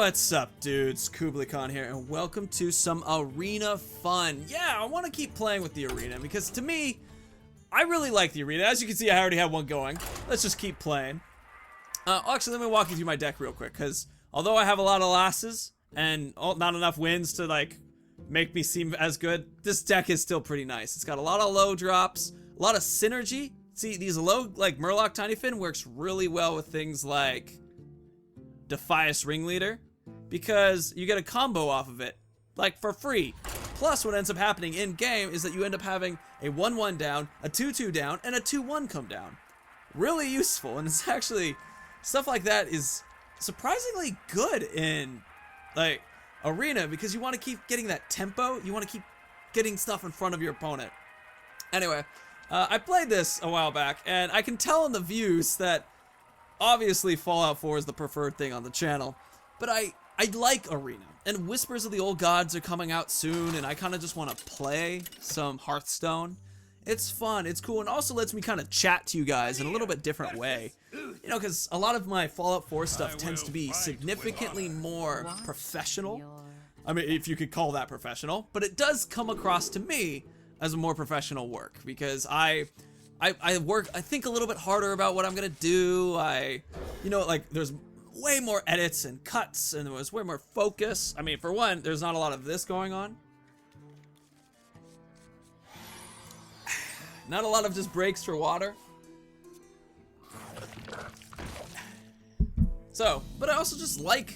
What's up, dudes? KublaKhan here, and welcome to some arena fun. Yeah, I want to keep playing with the arena because to me, I really like the arena. As you can see, I already have one going. Let's just keep playing. Actually, let me walk you through my deck real quick, because although I have a lot of losses and not enough wins to like make me seem as good, this deck is still pretty nice. It's got a lot of low drops, a lot of synergy. See, these low, like Murloc Tinyfin works really well with things like Defias Ringleader, because you get a combo off of it, like for free. Plus, what ends up happening in game is that you end up having a 1-1 down, a 2-2 down, and a 2-1 come down. Really useful, and it's actually, stuff like that is surprisingly good in, like, arena, because you want to keep getting that tempo, you want to keep getting stuff in front of your opponent. Anyway, I played this a while back, and I can tell in the views that obviously Fallout 4 is the preferred thing on the channel, but I like arena, and Whispers of the Old Gods are coming out soon, and I kind of just want to play some Hearthstone. It's fun, it's cool, and also lets me kind of chat to you guys in a little bit different way. You know, because a lot of my Fallout 4 stuff tends to be significantly more professional. I mean, if you could call that professional, but it does come across to me as a more professional work, because I think a little bit harder about what I'm gonna do. You know, like, there's way more edits and cuts, and there was way more focus. I mean, for one, there's not a lot of this going on. Not a lot of just breaks for water. So, but I also just like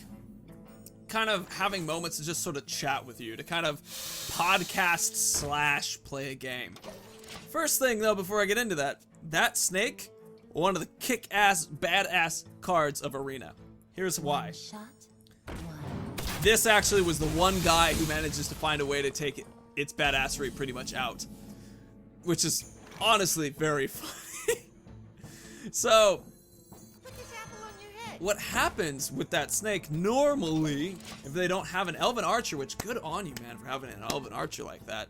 kind of having moments to just sort of chat with you, to kind of podcast / play a game. First thing though, before I get into that, that snake, one of the kick-ass, badass cards of arena. Here's why. This actually was the one guy who manages to find a way to take its badassery pretty much out, which is honestly very funny. So, what happens with that snake normally, if they don't have an Elven Archer, which good on you, man, for having an Elven Archer like that,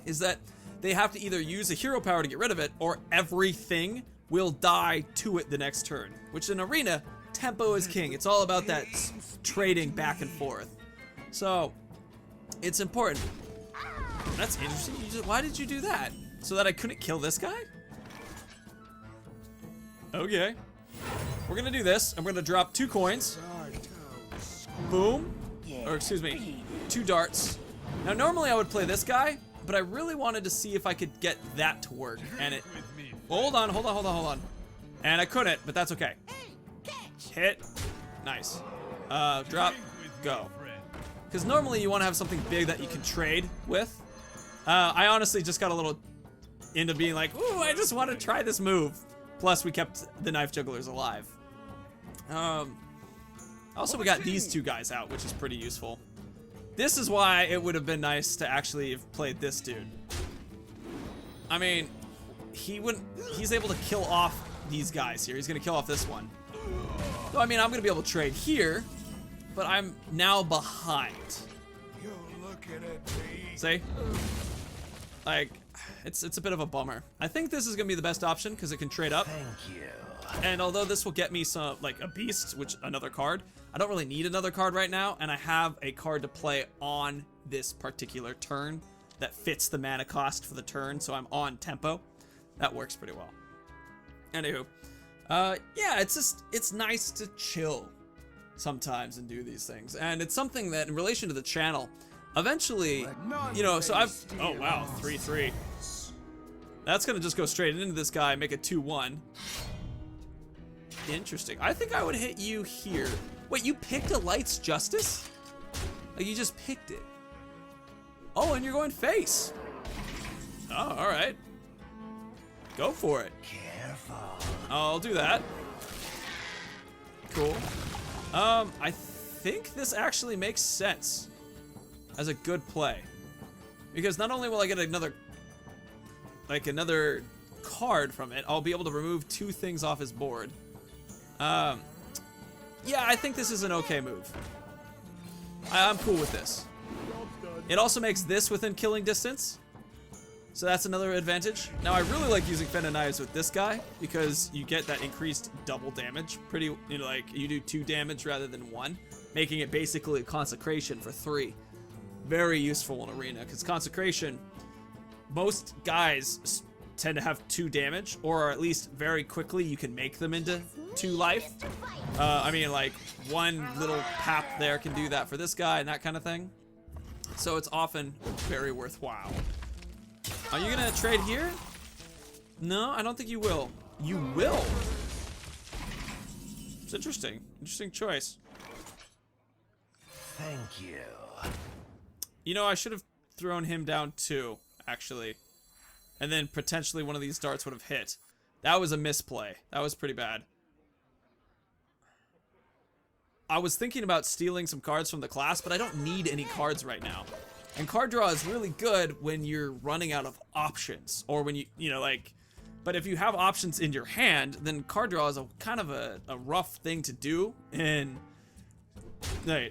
is that they have to either use a hero power to get rid of it, or everything will die to it the next turn. Which in arena, tempo is king. It's all about that trading back and forth. So, it's important. That's interesting. Why did you do that? So that I couldn't kill this guy? Okay. We're gonna do this. I'm gonna drop 2 coins. Boom. Or excuse me, 2 darts. Now normally I would play this guy, but I really wanted to see if I could get that to work. And it, hold on. And I couldn't, but that's okay. Hit, nice. Drop, go. Because normally you want to have something big that you can trade with. I honestly just got a little into being like, ooh, I just want to try this move. Plus we kept the knife jugglers alive. Also we got these 2 guys out, which is pretty useful. This is why it would have been nice to actually have played this dude. I mean, he's able to kill off these guys here. He's gonna kill off this one. So I mean, I'm gonna be able to trade here, but I'm now behind. See? Like, it's a bit of a bummer. I think this is gonna be the best option because it can trade up. Thank you. And although this will get me some, like a beast, which another card, I don't really need another card right now, and I have a card to play on this particular turn that fits the mana cost for the turn, so I'm on tempo. That works pretty well. Anywho, yeah, it's nice to chill sometimes and do these things, and it's something that in relation to the channel, eventually, you know, so oh wow, 3-3. That's gonna just go straight into this guy, make it 2-1. Interesting. I think I would hit you here. Wait, you picked a Light's Justice? Like, you just picked it. Oh, and you're going face. Oh, alright. Go for it. Careful. I'll do that. Cool. I think this actually makes sense as a good play. Because not only will I get another card from it, I'll be able to remove 2 things off his board. Yeah, I think this is an okay move. I'm cool with this. It also makes this within killing distance. So that's another advantage. Now I really like using Fen and Knives with this guy because you get that increased double damage. Pretty, you know, like you do 2 damage rather than 1, making it basically a consecration for 3. Very useful in Arena because consecration, most guys tend to have 2 damage, or at least very quickly you can make them into 2 life. I mean, like 1 little pap there can do that for this guy and that kind of thing. So it's often very worthwhile. Are you gonna trade here? No, I don't think you will. You will? It's interesting. Interesting choice. Thank you. You know, I should have thrown him down too, actually. And then potentially one of these darts would have hit. That was a misplay. That was pretty bad. I was thinking about stealing some cards from the class, but I don't need any cards right now. And card draw is really good when you're running out of options, or when you know, like, but if you have options in your hand, then card draw is a kind of a rough thing to do in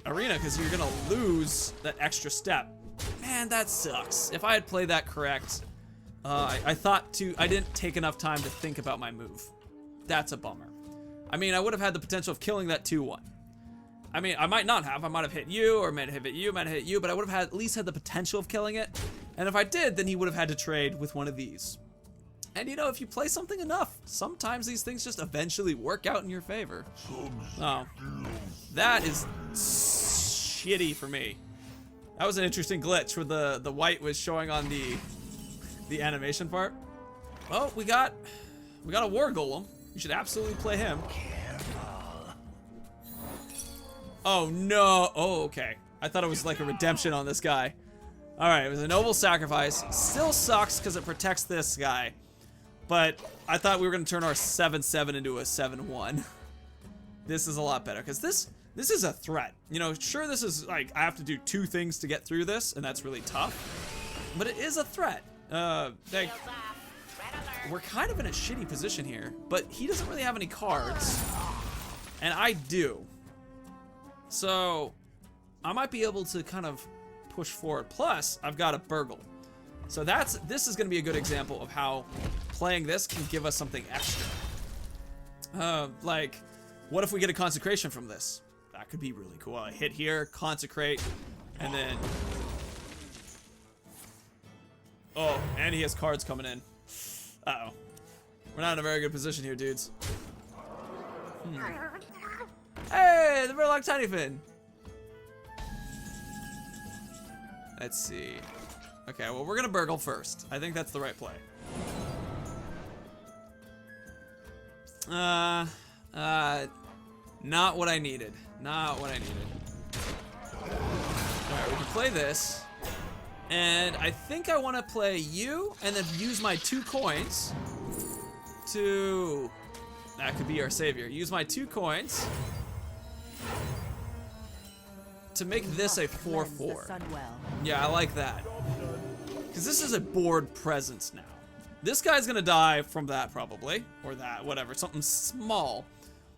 Arena, because you're gonna lose that extra step. Man, that sucks. If I had played that correct, I didn't take enough time to think about my move. That's a bummer. I mean, I would have had the potential of killing that 2-1. I mean, I might not have. I might have hit you, or might have hit you, might have hit you, but I would have at least had the potential of killing it. And if I did, then he would have had to trade with one of these. And you know, if you play something enough, sometimes these things just eventually work out in your favor. Oh, that is shitty for me. That was an interesting glitch where the white was showing on the animation part. Oh, we got a war golem. You should absolutely play him. Oh no. Oh, okay. I thought it was like a redemption on this guy. All right, it was a noble sacrifice. Still sucks because it protects this guy. But I thought we were gonna turn our 7-7 into a 7-1. This is a lot better because this is a threat. You know, sure, this is like I have to do 2 things to get through this, and that's really tough. But it is a threat. Like, we're kind of in a shitty position here, but he doesn't really have any cards, and I do. So I might be able to kind of push forward. Plus, I've got a burgle. So this is going to be a good example of how playing this can give us something extra. Like, what if we get a consecration from this? That could be really cool. I hit here, consecrate, and then... Oh, and he has cards coming in. Uh-oh. We're not in a very good position here, dudes. Hey, the Murloc Tiny Fin. Let's see. Okay, well, we're gonna burgle first. I think that's the right play. Not what I needed. Not what I needed. Alright, we can play this. And I think I want to play you and then use my 2 coins to... That could be our savior. Use my 2 coins to make this a 4-4. Yeah, I like that. Because this is a board presence now. This guy's going to die from that probably. Or that, whatever. Something small.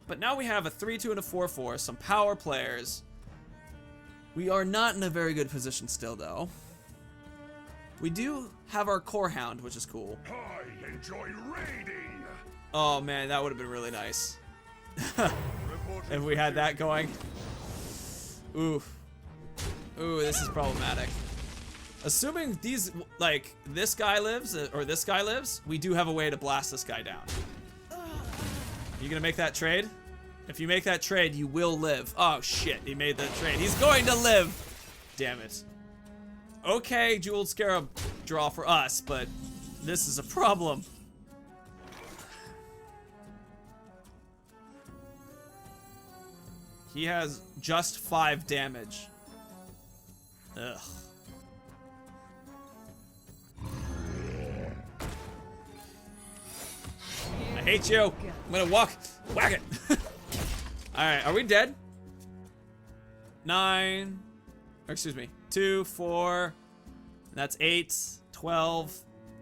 But now we have a 3-2 and a 4-4. Some power players. We are not in a very good position still, though. We do have our Core Hound, which is cool. I enjoy raiding. Oh man, that would have been really nice. If we had that going. Ooh. Ooh, this is problematic. Assuming these, like, this guy lives, or this guy lives, we do have a way to blast this guy down. You gonna make that trade? If you make that trade, you will live. Oh shit, he made that trade. He's going to live! Damn it. Okay, Jeweled Scarab draw for us, but this is a problem. He has just 5 damage. Ugh. I hate you. I'm gonna whack it. Alright, are we dead? 9, or excuse me, 2, 4, that's 8, 12,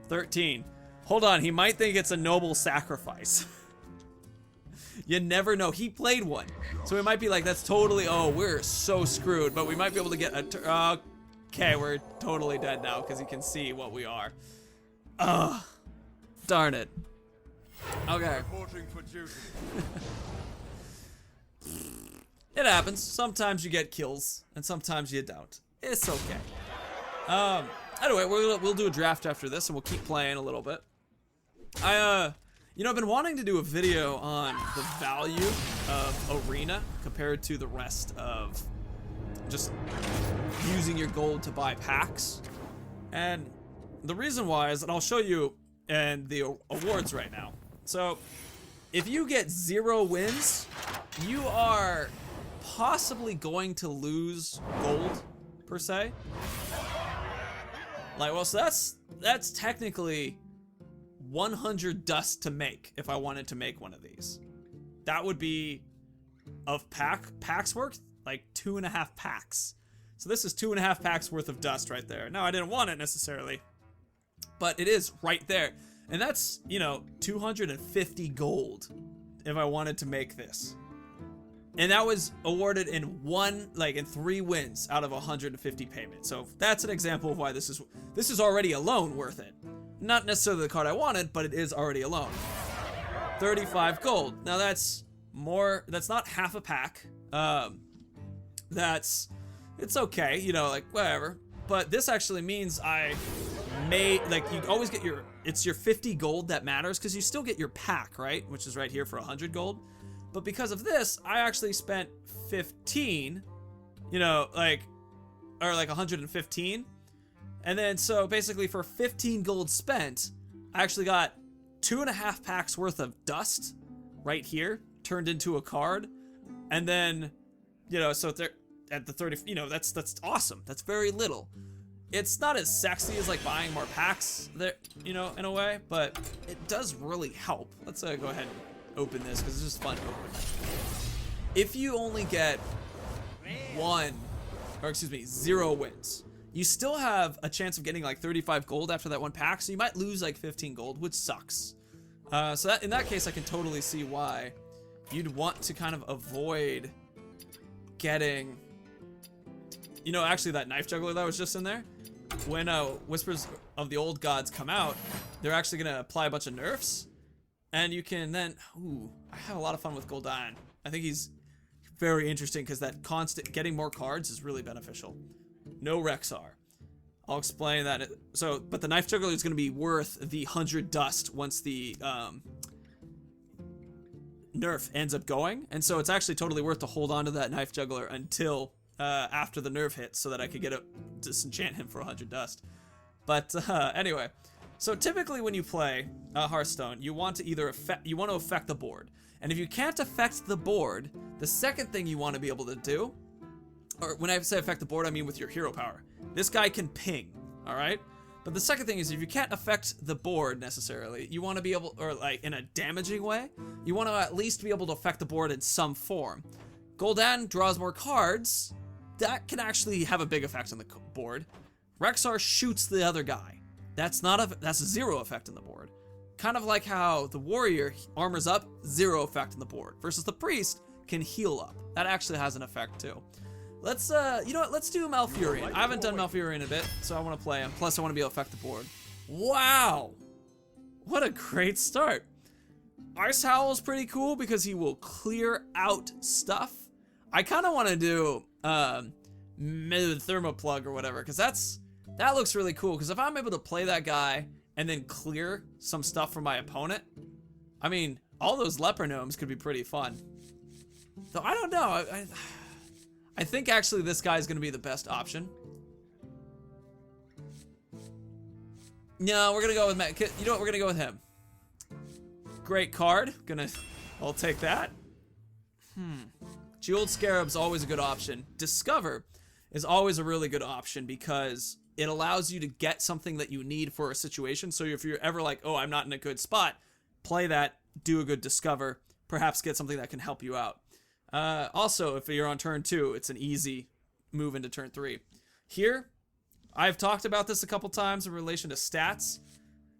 13. Hold on, he might think it's a noble sacrifice. You never know. He played one. So it might be like, that's totally, oh, we're so screwed. But we might be able to get a, okay, we're totally dead now because he can see what we are. Ugh. Darn it. Okay. Reporting for duty. It happens. Sometimes you get kills, and sometimes you don't. It's okay. Anyway, we'll do a draft after this, and we'll keep playing a little bit. You know, I've been wanting to do a video on the value of Arena compared to the rest of just using your gold to buy packs. And the reason why is that I'll show you in the awards right now. So, if you get 0 wins, you are possibly going to lose gold, per se. Like, well, so that's technically 100 dust to make if I wanted to make one of these. That would be of packs worth like 2.5 packs. So this is 2.5 packs worth of dust right there. Now I didn't want it necessarily, but it is right there. And that's, you know, 250 gold if I wanted to make this. And that was awarded in 3 wins out of 150 payments. So that's an example of why this is already alone worth it. Not necessarily the card I wanted, but it is already alone. 35 gold. Now that's not half a pack. It's okay, you know, like whatever. But this actually means I may, like, you always get it's your 50 gold that matters, because you still get your pack, right? Which is right here for 100 gold. But because of this, I actually spent 15, you know, or 115. And then, so basically for 15 gold spent, I actually got 2.5 packs worth of dust right here, turned into a card. And then, you know, so they're at the 30, you know, that's awesome. That's very little. It's not as sexy as like buying more packs there, you know, in a way, but it does really help. Let's go ahead and open this because it's just fun to open. If you only get 0 wins, you still have a chance of getting like 35 gold after that one pack, so you might lose like 15 gold, which sucks. So that, in that case, I can totally see why you'd want to kind of avoid getting, you know, actually that knife juggler that was just in there. When Whispers of the Old Gods come out, they're actually gonna apply a bunch of nerfs, and you can then, I have a lot of fun with Gul'dan. I think he's very interesting because that constant getting more cards is really beneficial. No Rexar. I'll explain that. But the knife juggler is going to be worth the 100 dust once the nerf ends up going, and so it's actually totally worth to hold on to that knife juggler until after the nerf hits, so that I could disenchant him for 100 dust. But anyway, so typically when you play Hearthstone, you want to affect the board, and if you can't affect the board, the second thing you want to be able to do, or when I say affect the board, I mean with your hero power. This guy can ping, all right? But the second thing is, if you can't affect the board necessarily, you want to be able, or like in a damaging way, you want to at least be able to affect the board in some form. Gul'dan draws more cards. That can actually have a big effect on the board. Rexar shoots the other guy. That's a 0 effect on the board. Kind of like how the warrior armors up, 0 effect on the board, versus the priest can heal up. That actually has an effect too. Let's, you know what, let's do Malfurion. I haven't done Malfurion in a bit, so I want to play him. Plus, I want to be able to affect the board. Wow! What a great start. Ice Howl is pretty cool because he will clear out stuff. I kind of want to do, Thermoplug or whatever, because that looks really cool, because if I'm able to play that guy and then clear some stuff from my opponent, I mean, all those leper gnomes could be pretty fun. Though I don't know, I think actually this guy is going to be the best option. No, we're going to go with Matt. You know what? We're going to go with him. Great card. I'll take that. Jeweled Scarab's always a good option. Discover is always a really good option because it allows you to get something that you need for a situation. So if you're ever like, oh, I'm not in a good spot, play that, do a good Discover, perhaps get something that can help you out. Also, if you're on turn 2, it's an easy move into turn 3. Here, I've talked about this a couple times in relation to stats.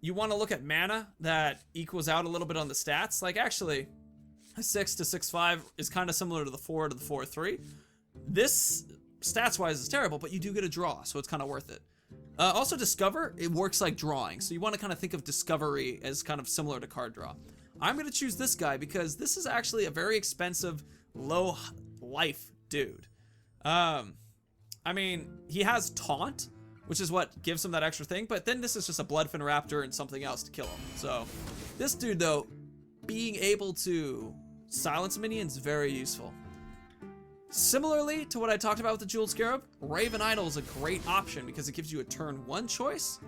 You want to look at mana that equals out a little bit on the stats. Like, actually, a 6 to 6/5 is kind of similar to the 4 to the 4/3. This, stats-wise, is terrible, but you do get a draw, so it's kind of worth it. Also, Discover, it works like drawing. So you want to kind of think of Discovery as kind of similar to card draw. I'm going to choose this guy because this is actually a very expensive, low life dude. I mean, he has Taunt, which is what gives him that extra thing, but then this is just a Bloodfin Raptor and something else to kill him. So this dude, though, being able to silence minions, very useful. Similarly to what I talked about with the Jeweled Scarab, Raven Idol is a great option because it gives you a turn 1 choice,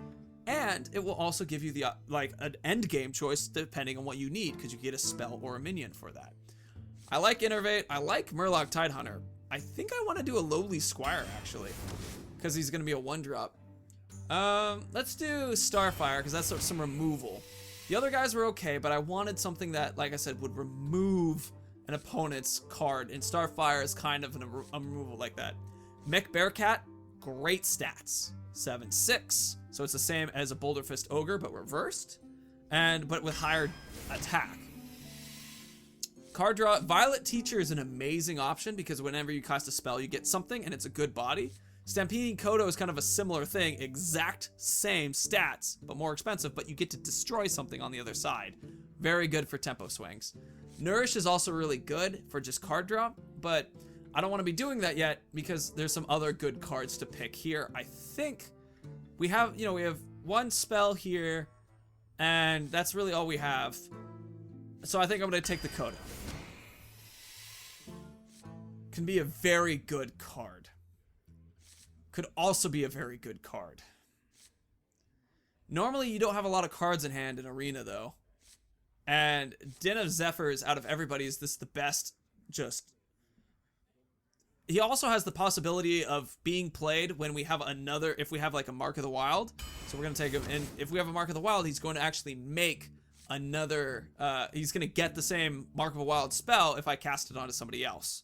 and it will also give you the like an end game choice depending on what you need, because you get a spell or a minion for that. I like Innervate. I like Murloc Tidehunter. I think I want to do a Lowly Squire actually, because he's going to be a 1-drop. Let's do Starfire because that's some removal. The other guys were okay, but I wanted something that, like I said, would remove an opponent's card, and Starfire is kind of a removal like that. Mech Bearcat, great stats. 7/6, so it's the same as a Boulder Fist Ogre, but reversed, but with higher attack. Card draw, Violet Teacher is an amazing option because whenever you cast a spell, you get something, and it's a good body. Stampeding Kodo is kind of a similar thing, exact same stats, but more expensive, but you get to destroy something on the other side. Very good for tempo swings. Nourish is also really good for just card draw, but I don't want to be doing that yet because there's some other good cards to pick here. I think we have, we have one spell here, and that's really all we have. So I think I'm going to take the Kodo. Can be a very good card. Could also be a very good card. Normally you don't have a lot of cards in hand in Arena though. And Den of Zephyrs, out of everybody, is this the best? He also has the possibility of being played when we have if we have like a Mark of the Wild. So we're going to take him, and if we have a Mark of the Wild, he's going to actually make another, he's going to get the same Mark of the Wild spell if I cast it onto somebody else.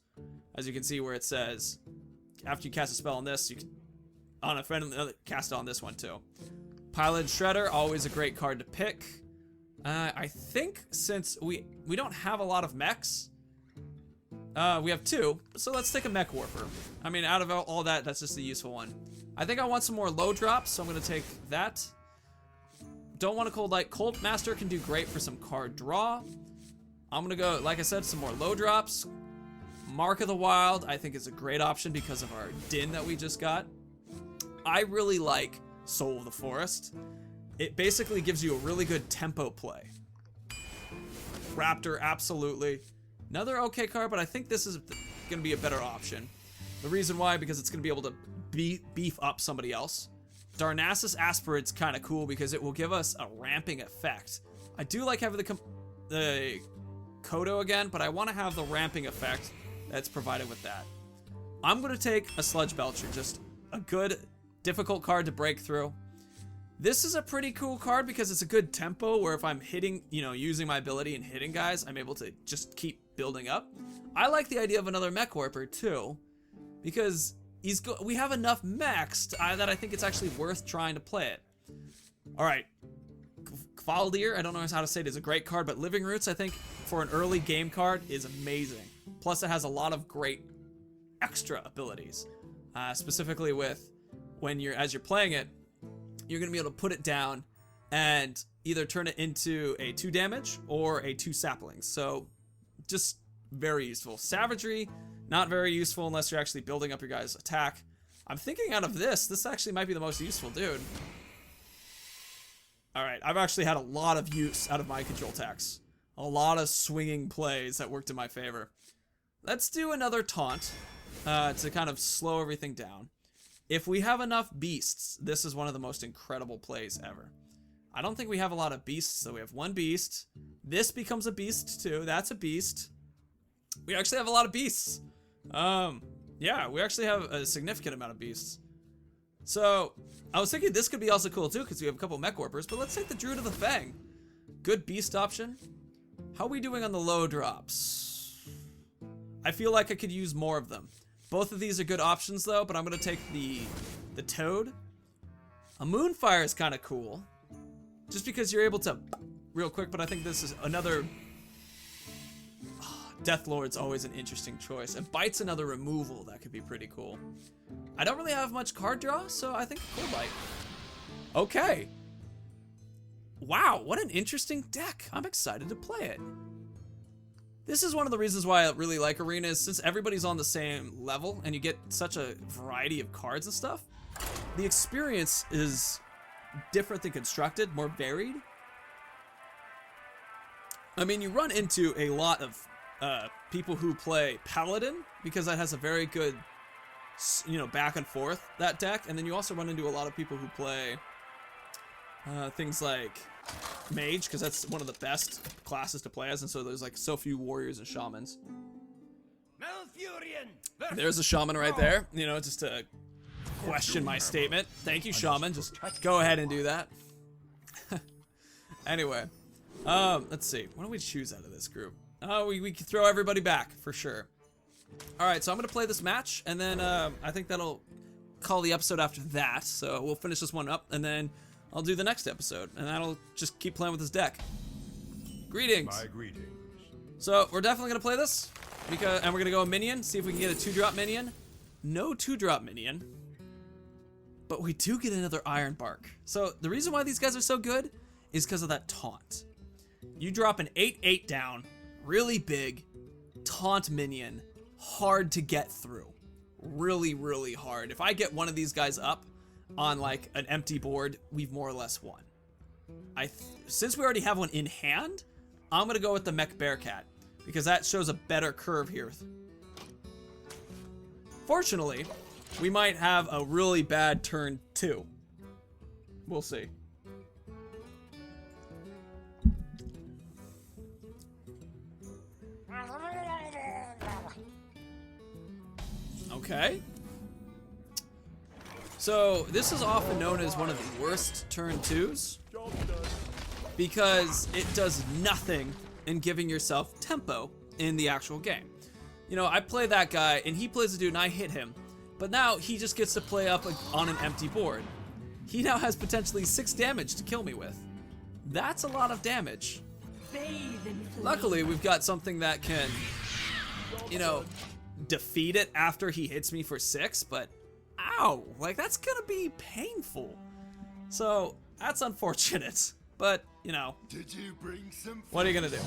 As you can see where it says, after you cast a spell on this, you can, on a friend, cast it on this one too. Pilot Shredder, always a great card to pick. I think since we don't have a lot of mechs, we have 2, so let's take a Mech Warper. I mean, out of all that, that's just the useful one. I think I want some more low drops, so I'm going to take that. Don't want a Cold Light. Cold Master can do great for some card draw. I'm going to go, like I said, some more low drops. Mark of the Wild, I think, is a great option because of our Din that we just got. I really like Soul of the Forest. It basically gives you a really good tempo play. Raptor, absolutely. Another okay card, but I think this is going to be a better option. The reason why, because it's going to be able to beef up somebody else. Darnassus Aspirit's kind of cool because it will give us a ramping effect. I do like having the Kodo again, but I want to have the ramping effect that's provided with that. I'm going to take a Sludge Belcher, just a good, difficult card to break through. This is a pretty cool card because it's a good tempo where if I'm hitting, using my ability and hitting guys, I'm able to just keep building up. I like the idea of another Mech Warper too, because we have enough mechs that I think it's actually worth trying to play it. All right, Kvaldir, I don't know how to say it, is a great card, but Living Roots, I think, for an early game card is amazing. Plus, it has a lot of great extra abilities, specifically with as you're playing it, you're going to be able to put it down and either turn it into a 2 damage or a 2 saplings. So just very useful. Savagery, not very useful unless you're actually building up your guys' attack. I'm thinking out of this actually might be the most useful dude. All right, I've actually had a lot of use out of my control attacks. A lot of swinging plays that worked in my favor. Let's do another taunt to kind of slow everything down. If we have enough beasts, this is one of the most incredible plays ever. I don't think we have a lot of beasts, so we have 1 beast. This becomes a beast too. That's a beast. We actually have a lot of beasts. Yeah, we actually have a significant amount of beasts. So I was thinking this could be also cool too because we have a couple Mech Warpers, but let's take the Druid of the Fang. Good beast option. How are we doing on the low drops? I feel like I could use more of them. Both of these are good options though, but I'm gonna take the Toad. A Moonfire is kind of cool, just because you're able to real quick. But I think this is another Deathlord's always an interesting choice. And Bite's another removal that could be pretty cool. I don't really have much card draw, so I think Cold Bite. Okay. Wow, what an interesting deck. I'm excited to play it. This is one of the reasons why I really like Arena, is since everybody's on the same level and you get such a variety of cards and stuff, the experience is differently constructed, more varied. I mean, you run into a lot of people who play Paladin, because that has a very good, you know, back and forth, that deck. And then you also run into a lot of people who play things like Mage, because that's one of the best classes to play as, and so there's like so few warriors and shamans. There's a shaman right there, you know, just to question my statement. Thank you, shaman. Just go ahead and do that. Anyway, let's see. What do we choose out of this group? We can throw everybody back for sure. All right, so I'm gonna play this match, and then I think that'll call the episode after that. So we'll finish this one up, and then I'll do the next episode, and that'll just keep playing with this deck. Greetings. My greetings. So we're definitely gonna play this, and we're gonna go a minion, see if we can get a 2-drop minion. No 2-drop minion, but we do get another Iron Bark. So the reason why these guys are so good is because of that taunt. You drop an 8/8 down, really big, taunt minion, hard to get through. Really, really hard. If I get one of these guys up on like an empty board, we've more or less won. Since we already have one in hand, I'm gonna go with the Mech Bearcat, because that shows a better curve here. Fortunately, we might have a really bad turn 2. We'll see. Okay. So this is often known as one of the worst turn 2s, because it does nothing in giving yourself tempo in the actual game. You know, I play that guy and he plays a dude and I hit him, but now he just gets to play up on an empty board. He now has potentially 6 damage to kill me with. That's a lot of damage. Luckily, we've got something that can, you know, defeat it after he hits me for 6, but ow, like that's gonna be painful. So that's unfortunate, but you know, Did you bring some what are you gonna do?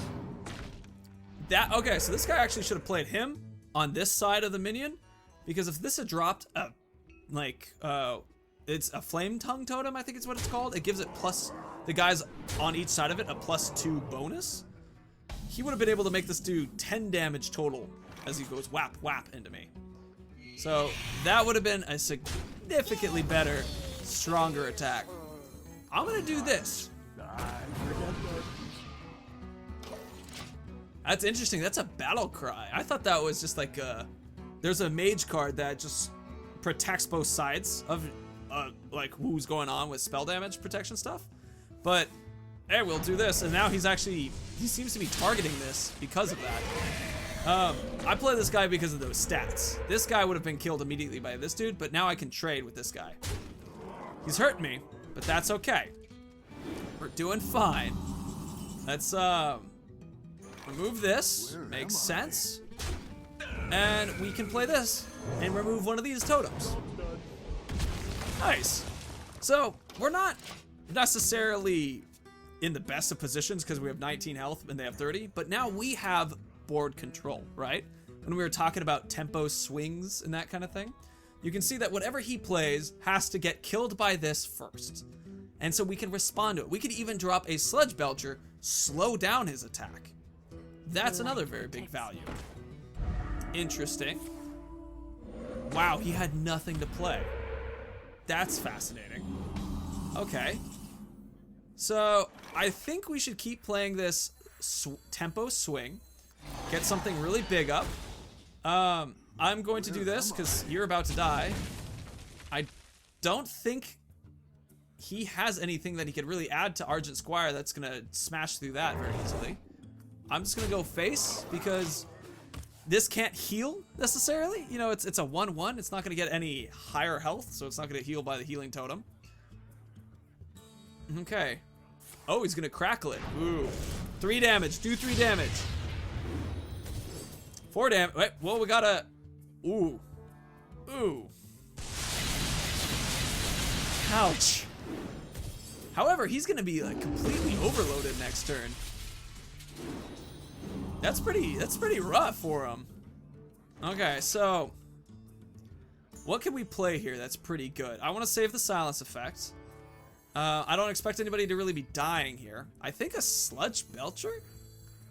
Okay, so this guy actually should have played him on this side of the minion, because if this had dropped a, it's a flame tongue totem, I think it's what it's called. It gives it plus, the guys on each side of it, a +2 bonus. He would have been able to make this do 10 damage total as he goes whap whap into me. So that would have been a significantly better, stronger attack. I'm gonna do this. That's interesting. That's a battle cry. I thought that was just like there's a mage card that just protects both sides of like who's going on with spell damage protection stuff. But hey, we'll do this. And now he seems to be targeting this because of that. I play this guy because of those stats. This guy would have been killed immediately by this dude, but now I can trade with this guy. He's hurting me, but that's okay. We're doing fine. Let's remove this. Makes sense. And we can play this and remove one of these totems. Nice. So we're not necessarily in the best of positions because we have 19 health and they have 30, but now we have board control, right? When we were talking about tempo swings and that kind of thing, you can see that whatever he plays has to get killed by this first. And so we can respond to it. We could even drop a Sludge Belcher, slow down his attack. That's another very big value. Interesting. Wow, he had nothing to play. That's fascinating. Okay. So I think we should keep playing this tempo swing. Get something really big up. I'm going to do this because you're about to die. I don't think he has anything that he could really add to Argent Squire that's gonna smash through that very easily. I'm just gonna go face because this can't heal necessarily. You know, it's a 1/1. It's not gonna get any higher health, so it's not gonna heal by the healing totem. Okay. Oh, he's gonna crackle it. Ooh. 3 damage. Do 3 damage. 4 damage. Wait, well, we gotta. Ooh. Ooh. Ouch. However, he's gonna be like completely overloaded next turn. That's pretty rough for him. Okay, so what can we play here that's pretty good? I want to save the silence effect. I don't expect anybody to really be dying here. I think a Sludge Belcher?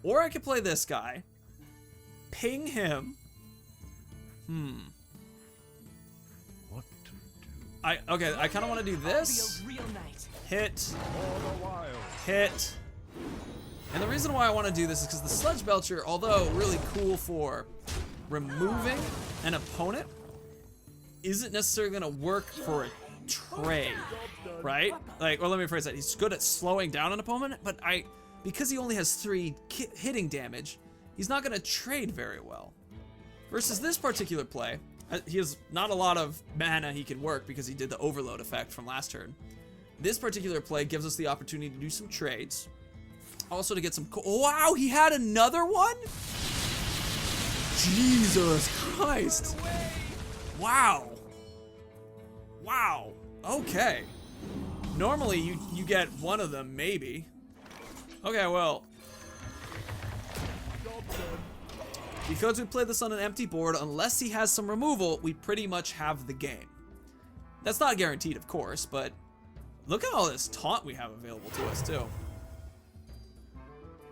Or I could play this guy. Ping him. What to do? Okay, I kind of want to do this. Hit. Hit. And the reason why I want to do this is because the Sludge Belcher, although really cool for removing an opponent, isn't necessarily going to work for a trade, right? Like, well, let me phrase that. He's good at slowing down an opponent, but because he only has 3 hitting damage, he's not going to trade very well. Versus this particular play, he has not a lot of mana he can work because he did the overload effect from last turn. This particular play gives us the opportunity to do some trades. Also to get some... Wow, he had another one? Jesus Christ. Wow. Wow. Okay. Normally, you get one of them, maybe. Okay, well. Because we played this on an empty board, unless he has some removal, we pretty much have the game. That's not guaranteed, of course, but look at all this taunt we have available to us, too.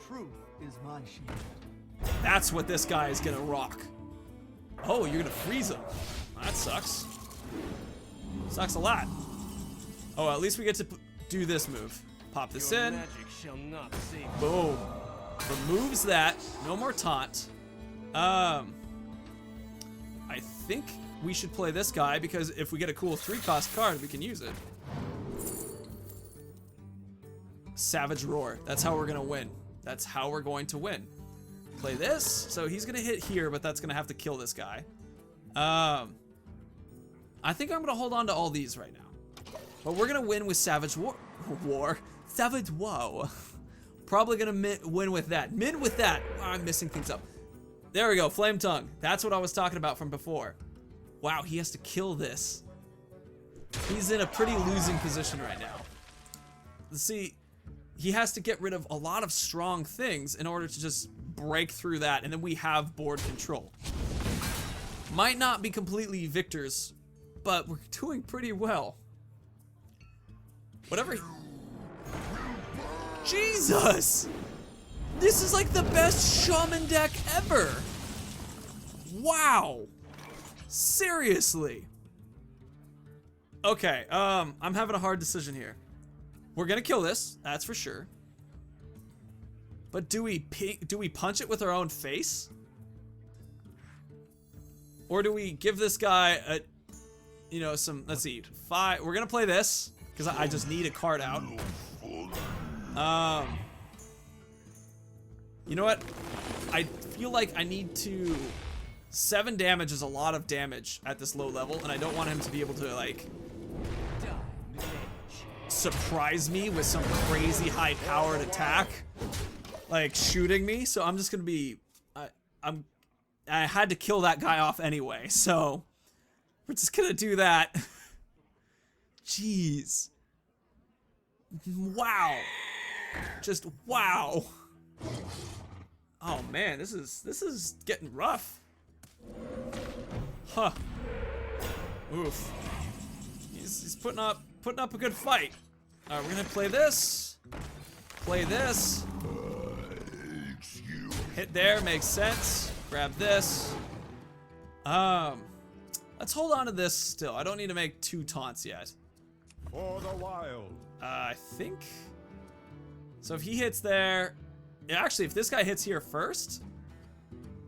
Truth is my shield. That's what this guy is gonna rock. Oh, you're gonna freeze him. That sucks. Sucks a lot. Oh, at least we get to do this move. Pop this in. Boom. Removes that. No more taunt. I think we should play this guy because if we get a cool 3-cost card, we can use it. Savage Roar. That's how we're gonna win. That's how we're going to win. Play this. So he's gonna hit here, but that's gonna have to kill this guy. I think I'm gonna hold on to all these right now. But we're gonna win with Savage War. Savage Woe. Probably gonna win with that. Min with that. Oh, I'm missing things up. There we go, Flame Tongue. That's what I was talking about from before. Wow, he has to kill this. He's in a pretty losing position right now. See, he has to get rid of a lot of strong things in order to just break through that, and then we have board control. Might not be completely victors, but we're doing pretty well. Whatever. Jesus! This is like the best shaman deck ever! Wow! Seriously! Okay, I'm having a hard decision here. We're gonna kill this, that's for sure. But do we punch it with our own face? Or do we give this guy a, you know, some, let's see, 5, we're gonna play this, because I just need a card out. You know what? I feel like I need to, 7 damage is a lot of damage at this low level, and I don't want him to be able to, like, surprise me with some crazy high-powered attack, like shooting me. So I'm just gonna be, I had to kill that guy off anyway, so we're just gonna do that. Jeez. Wow. Just wow. Oh man, this is getting rough. Huh. Oof. He's putting up a good fight. We're gonna play this. Play this. Hit there, makes sense. Grab this. Let's hold on to this still. I don't need to make 2 taunts yet. For the wild. I think. So if he hits there, actually, if this guy hits here first,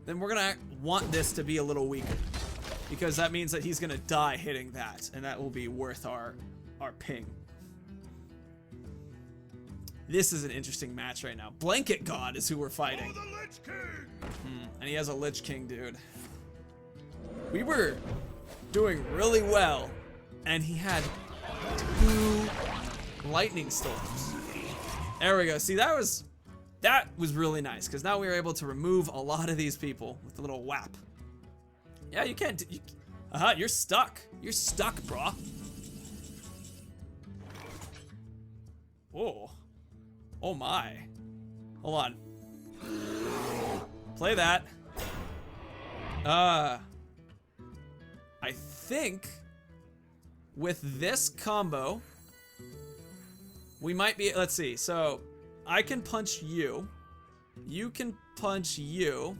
then we're gonna want this to be a little weaker, because that means that he's gonna die hitting that, and that will be worth our ping. This is an interesting match right now. Blanket God is who we're fighting. For the Lich King. And he has a Lich King, dude. We were doing really well, and he had 2 lightning storms. There we go. See, that was that was really nice, because now we were able to remove a lot of these people with a little whap. Yeah, you can't. You're stuck. You're stuck, brah. Oh. Oh my. Hold on. Play that. I think with this combo, we might be, let's see. So I can punch you. You can punch you.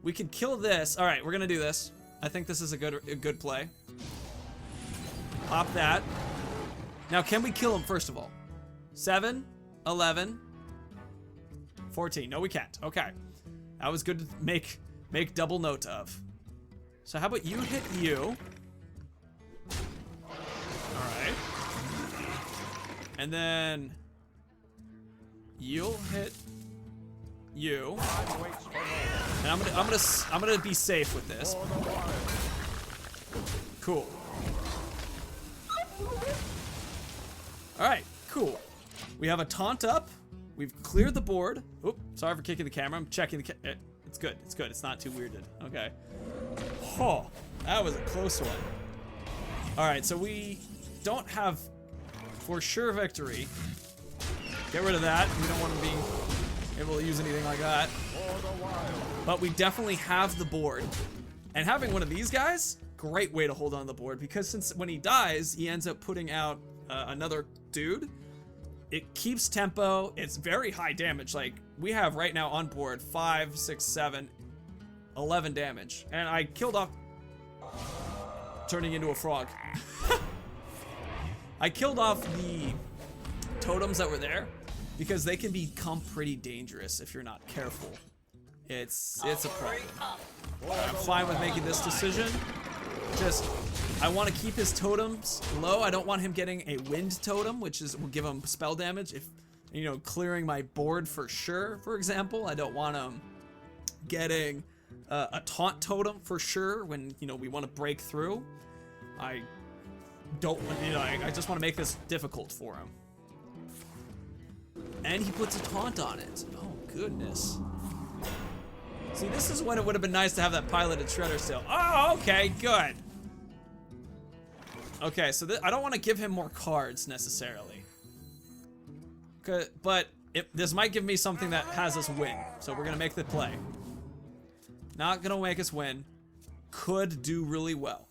We can kill this. All right, we're gonna do this. I think this is a good play. Pop that. Now, can we kill him first of all? 7, 11, 14. No, we can't. Okay. That was good to make double note of. So how about you hit you? All right. And then you'll hit you. And I'm gonna be safe with this. Cool. All right, cool. We have a taunt up. We've cleared the board. Oop, sorry for kicking the camera. I'm checking the it's good. It's good. It's not too weirded. Okay. Oh, that was a close one. All right, so we don't have for sure victory. Get rid of that. We don't want to be able to use anything like that. But we definitely have the board. And having one of these guys, great way to hold on the board, because since when he dies, he ends up putting out another dude. It keeps tempo. It's very high damage. Like, we have right now on board 5, 6, 7, 11 damage. And I killed off turning into a frog. I killed off the totems that were there because they can become pretty dangerous if you're not careful. It's a problem. I'm fine with making this decision. Just, I want to keep his totems low. I don't want him getting a wind totem, which will give him spell damage. If, you know, clearing my board for sure, for example. I don't want him getting a taunt totem for sure when, you know, we want to break through. I don't, you know, I just want to make this difficult for him. And he puts a taunt on it. Oh, goodness. See, this is when it would have been nice to have that piloted shredder still. Oh, okay, good. Okay, so I don't want to give him more cards necessarily. But this might give me something that has us win. So we're going to make the play. Not going to make us win. Could do really well.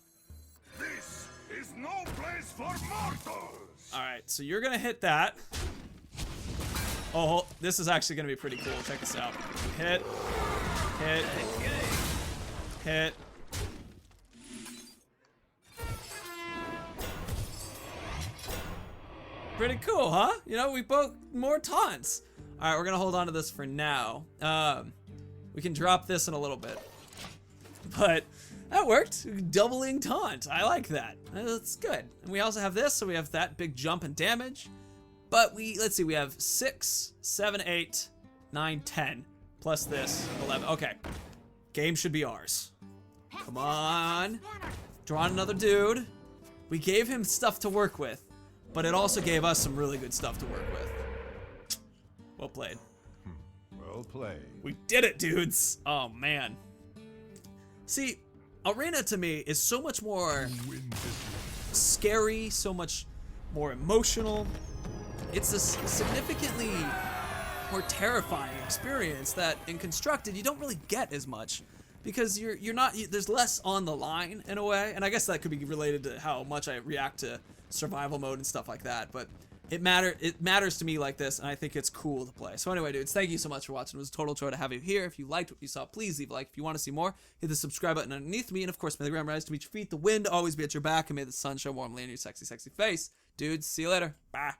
This is no place for mortals. All right, so you're going to hit that. Oh, this is actually going to be pretty cool. Check this out. Hit. Hit. Hit. Pretty cool, huh? You know, we both more taunts. All right, we're going to hold on to this for now. We can drop this in a little bit. But that worked. Doubling taunt. I like that. That's good. And we also have this, so we have that big jump in damage. But let's see, we have 6, 7, 8, 9, 10. Plus this, 11. Okay. Game should be ours. Come on. Draw another dude. We gave him stuff to work with, but it also gave us some really good stuff to work with. Well played. Well played. We did it, dudes. Oh, man. See, Arena to me is so much more scary, so much more emotional. It's a significantly more terrifying experience that in Constructed you don't really get as much, because you're not, there's less on the line in a way, and I guess that could be related to how much I react to survival mode and stuff like that, but it matters to me like this, and I think it's cool to play. So anyway, dudes, thank you so much for watching. It was a total joy to have you here. If you liked what you saw, please leave a like. If you want to see more, hit the subscribe button underneath me, and of course, may the ground rise to meet your feet, the wind always be at your back, and may the sun shine warmly on your sexy, sexy face. Dudes, see you later. Bye.